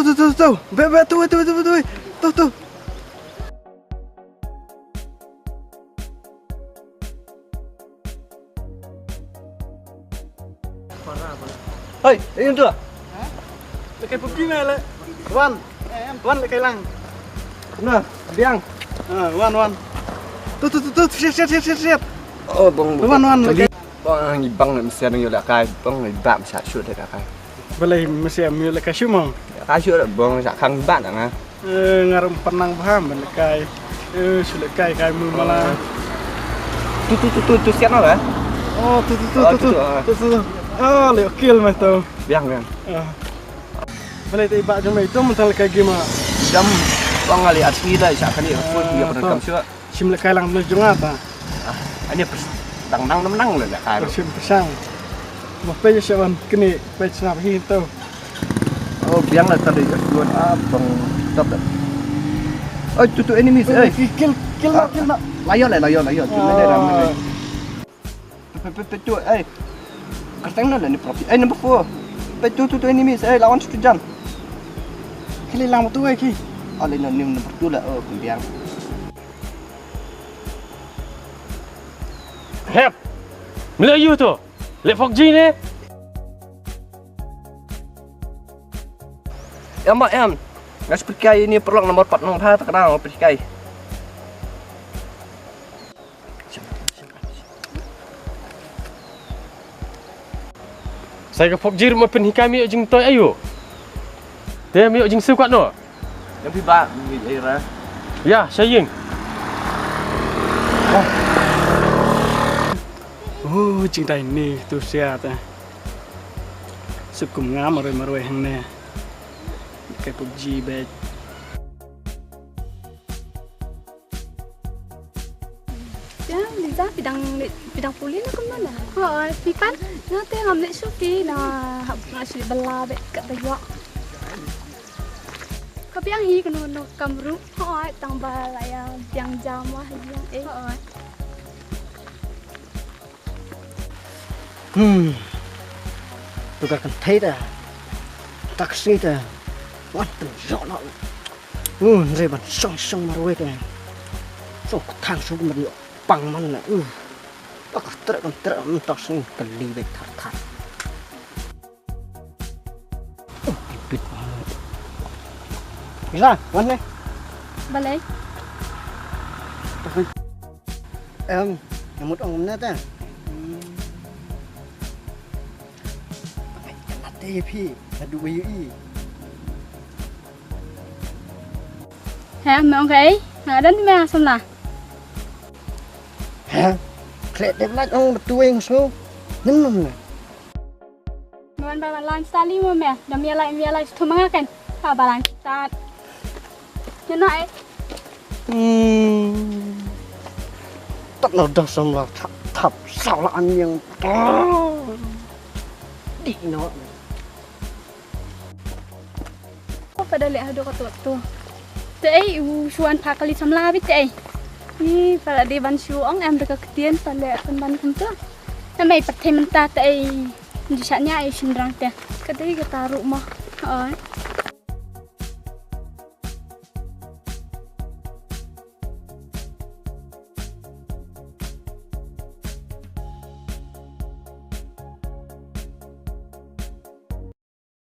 Tuh. Betul. Tuh. Hei, ini tuh. Lekay PUBG mele. Wan lekay lang. Nah, biang. Wan. Tuh, siap. Oh, bang. Wan lekay. Bang, ni bang nak mesti ada yang lakai. Bang, ni bak mesti shoot ada lakai. Balay masih ambil lekay shumong. Lakai shoot ada bang, sak kang bak nak. Ngarum penang paham lekay. Lekay kay mu malah. Tu siap nak? Oh, tuh. Oh, leo kill mah tu. Biang. Balay tay ba jom itu mental lekay gima. Jam bang ali asli dah sak kan dia full dia pernah kam shoot. Sim lekay lang menuju ngata. Ini tang menang lah lakai. Sim pesang. Mau page siapan kini page snap hi tu. Oh, biang lah tadi dua abang stop dah. Oh, tu enemies. Kill nak. Layon. Mana ramai. Petu, Kasteng na ni property. Number 4. Petu enemies. Lawan 1 jam. Kili lang tu ki. Oleh number 2 lah. Oh, biang. Hep, Melayu tu, Lek PUBG ni. Em. Ngas perkai ini perlu nomor 4 nomor 5 terkenal perkai. Saya ke PUBG rumah penhikai miuk jeng toy ayu. Dia miuk jeng sukat no. Yang piba ni era. Ya, saya. Oh, cinta ini tu siat. Sukum ngam maroi hang ne. Kay PUBG bet. Jangan Liza bidang pulih lah kemana? Oh, pikan nanti ngambil suki na ngasih bela bet kat tajwa. Tapi yang hi kena kamru, oh tambah yang jamah yang Tôi cả cần thấy ta taxi ta what the rõ lắm rồi bạn song mà rồi cái so thang số mà liệu bằng man là bắt trở taxi cần đi về thật bịt ra vấn đây balai. em một ông nè taพี่มาดูวิวอี Hả, mẹ ông kỹ? Hả, đến với mẹ xong nè. ฮะเคล็ดเด็กนักองตัวเองสู้นั่นน่ะ Mình bà lan stali mà mẹ, dah mia lai thu manga kan. Ha bà lan start. Như này. ตัดเราดังสำหรับทับสาวละอันยังดีเนาะ Pada lihat hadu kat tu. Tei suan pakali samla bit tei. Ni pada di ban suong em dekat ketian pada ban kum tu. Namai pathai menta tei. Di saknya ai sindrang teh. Kadai ka taruh mah.